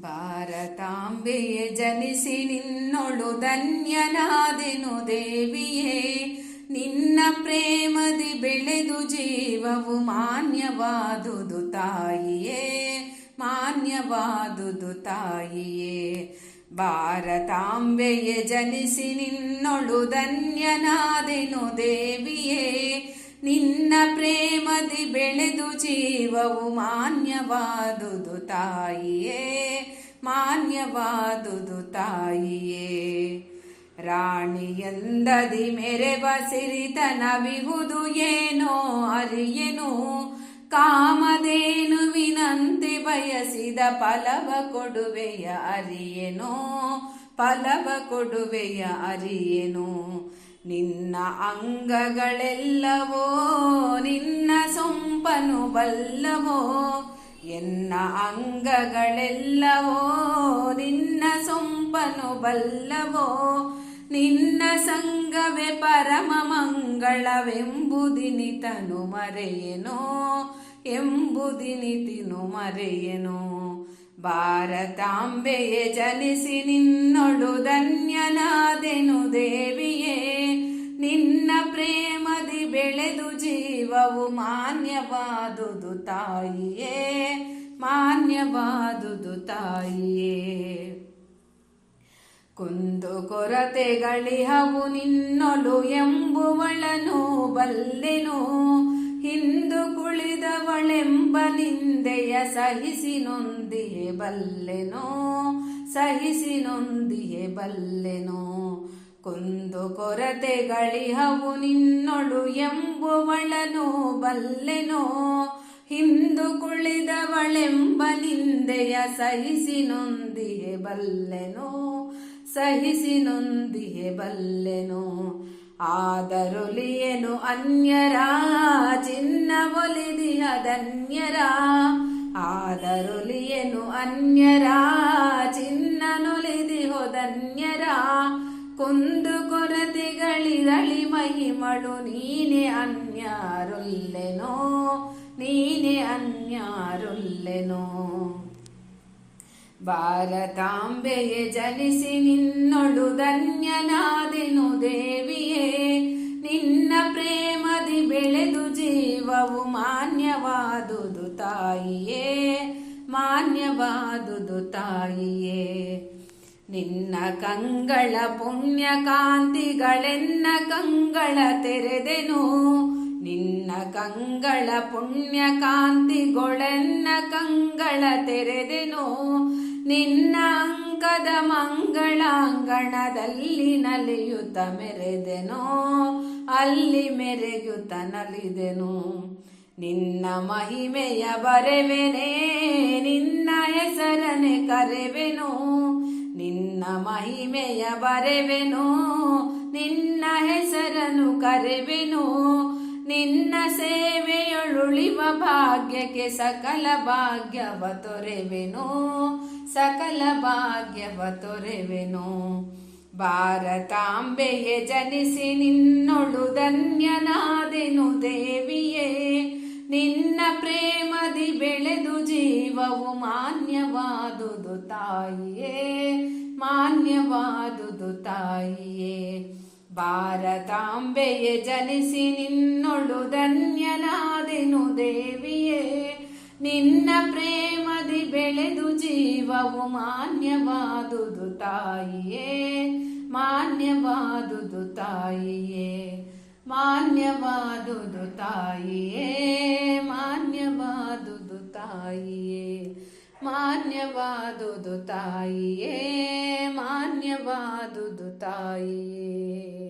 ಭಾರತಾಂಬೆಯೇ ಜನಿಸಿ ನಿನ್ನೊಳು ಧನ್ಯನಾದೆನು ದೇವಿಯೇ. ನಿನ್ನ ಪ್ರೇಮದಿ ಬೆಳೆದು ಜೀವವು ಮಾನ್ಯವಾದುದು ತಾಯಿಯೇ, ಮಾನ್ಯವಾದುದು ತಾಯಿಯೇ. ಭಾರತಾಂಬೆಯೇ ಜನಿಸಿ ನಿನ್ನೊಳು ಧನ್ಯನಾದೆನು ದೇವಿಯೇ. ನಿನ್ನ ಪ್ರೇಮದಿ ಬೆಳೆದು ಜೀವವು ಮಾನ್ಯವಾದುದು ತಾಯಿಯೇ, ಮಾನ್ಯವಾದುದು ತಾಯಿಯೇ. ರಾಣಿಯಂದದಿ ಮೆರೆವ ಸಿರಿತನವಿಹುದು ಏನೋ ಅರಿಯೆನು. ಕಾಮಧೇನುವಿನಂತೆ ಬಯಸಿದ ಫಲವ ಕೊಡುವೆಯ ಅರಿಯೆನೋ, ಫಲವ ಕೊಡುವೆಯ ಅರಿಯೆನು. ನಿನ್ನ ಅಂಗಗಳೆಲ್ಲವೋ ನಿನ್ನ ಸೊಂಪನು ಬಲ್ಲವೋ. ಎನ್ನ ಅಂಗಗಳೆಲ್ಲವೋ ನಿನ್ನ ಸೊಂಪನು ಬಲ್ಲವೋ. ನಿನ್ನ ಸಂಗವೇ ಪರಮ ಮಂಗಳವೆಂಬುದಿನಿತನು ಮರೆಯೆನೋ, ಎಂಬುದಿನಿತಿನು ಮರೆಯೆನೋ. ಭಾರತಾಂಬೆಯೇ ಜನಿಸಿ ನಿನ್ನೊಳು ಧನ್ಯನಾದೆನು ದೇವಿಯೇ. ನಿನ್ನ ಪ್ರೇಮದಿ ಬೆಳೆದು ಜೀವವು ಮಾನ್ಯವಾದುದು ತಾಯಿಯೇ, ಮಾನ್ಯವಾದುದು ತಾಯಿಯೇ. ಕುಂದು ಕೊರತೆಗಳಿಹವು ನಿನ್ನೊಳು ಎಂಬುವಳನು ಬಲ್ಲೆನು. ಹಿಂದು ಕುಳಿದವಳೆಂಬ ನಿಂದೆಯ ಸಹಿಸಿ ನೊಂದಿಯೇ ಬಲ್ಲೆನೋ, ಸಹಿಸಿ ನೊಂದಿಯೇ ಬಲ್ಲೆನೋ. ಕುಂದು ಕೊರತೆಗಳಿಹವು ನಿನ್ನೊಳು ಎಂಬುವಳನು ಬಲ್ಲೆನೋ. ಹಿಂದು ಕುಳಿದವಳೆಂಬ ನಿಂದೆಯ ಸಹಿಸಿ ನೊಂದಿಯೇ ಬಲ್ಲೆನೋ, ಸಹಿಸಿ ನೊಂದಿಯೇ ಬಲ್ಲೆನೋ. ಆದರೊಲಿಯೆನು ಅನ್ಯರ ಚಿನ್ನ ಒಲಿದಿಯ ಧನ್ಯರ. ಆದರೊಲಿಯೆನು ಅನ್ಯರ ಚಿನ್ನನೊಲಿದಿಹೊ ಧನ್ಯರ. ಕುಂದು ಕೊರತೆಗಳಿರಳಿ ಮಹಿಮಳು ನೀನೆ ಅನ್ಯಾರೊಲ್ಲೆನೋ, ನೀನೆ ಅನ್ಯಾರೊಲ್ಲೆನೋ. ಭಾರತಾಂಬೆಯೇ ಜನಿಸಿ ನಿನ್ನೊಳು ಧನ್ಯನಾದೆನು ದೇವಿಯೇ. ನಿನ್ನ ಪ್ರೇಮದಿ ಬೆಳೆದು ಜೀವವು ಮಾನ್ಯವಾದುದು ತಾಯಿಯೇ, ಮಾನ್ಯವಾದುದು ತಾಯಿಯೇ. ನಿನ್ನ ಕಂಗಳ ಪುಣ್ಯ ಕಾಂತಿಗಳೆನ್ನ ಕಂಗಳ ತೆರೆದೆನು. ನಿನ್ನ ಕಂಗಳ ಪುಣ್ಯ ಕಾಂತಿಗೊಳೆನ್ನ ಕಂಗಳ ತೆರೆದೆನು. ನಿನ್ನ ಅಂಕದ ಮಂಗಳಾಂಗಣದಲ್ಲಿ ನಲಿಯುತ್ತ ಮೆರೆದೆನೋ, ಅಲ್ಲಿ ಮೆರೆಯುತ್ತ ನಲಿದೆನು. ನಿನ್ನ ಮಹಿಮೆಯ ಬರೆವೆನೆ ನಿನ್ನ ಹೆಸರನೆ ಕರೆವೆನು. ನಿನ್ನ ಮಹಿಮೆಯ ಬರೆವೆನು ನಿನ್ನ ಹೆಸರನ್ನು ಕರೆವೆನು. ನಿನ್ನ ಸೇವೆಯೊಳುಳಿವ ಭಾಗ್ಯಕ್ಕೆ ಸಕಲ ಭಾಗ್ಯವ ತೊರೆವೆನು, ಸಕಲ ಭಾಗ್ಯವ ತೊರೆವೆನು. ಭಾರತಾಂಬೆಯೇ ಜನಿಸಿ ನಿನ್ನೊಳು ಧನ್ಯನಾದೆನು ದೇವಿಯೇ. ನಿನ್ನ ಪ್ರೇಮದಿ ಬೆಳೆದು ಜೀವವು ಮಾನ್ಯವಾದುದು ತಾಯಿಯೇ, ಮಾನ್ಯವಾದುದು ತಾಯಿಯೇ. ಭಾರತಾಂಬೆಯೇ ಜನಿಸಿ ನಿನ್ನೊಳು ಧನ್ಯನಾದೆನು ದೇವಿಯೇ. ನಿನ್ನ ಪ್ರೇಮದಿ ಬೆಳೆದು ಜೀವವು ಮಾನ್ಯವಾದುದು ತಾಯಿಯೇ, ಮಾನ್ಯವಾದುದು ತಾಯಿಯೇ. ಮಾನ್ಯವಾದುದು ತಾಯಿಯೇ, ಮಾನ್ಯವಾದುದು ತಾಯಿಯೇ. ಮಾನ್ಯವಾದುದು ತಾಯಿಯೇ, ಮಾನ್ಯವಾದುದು ತಾಯಿಯೇ.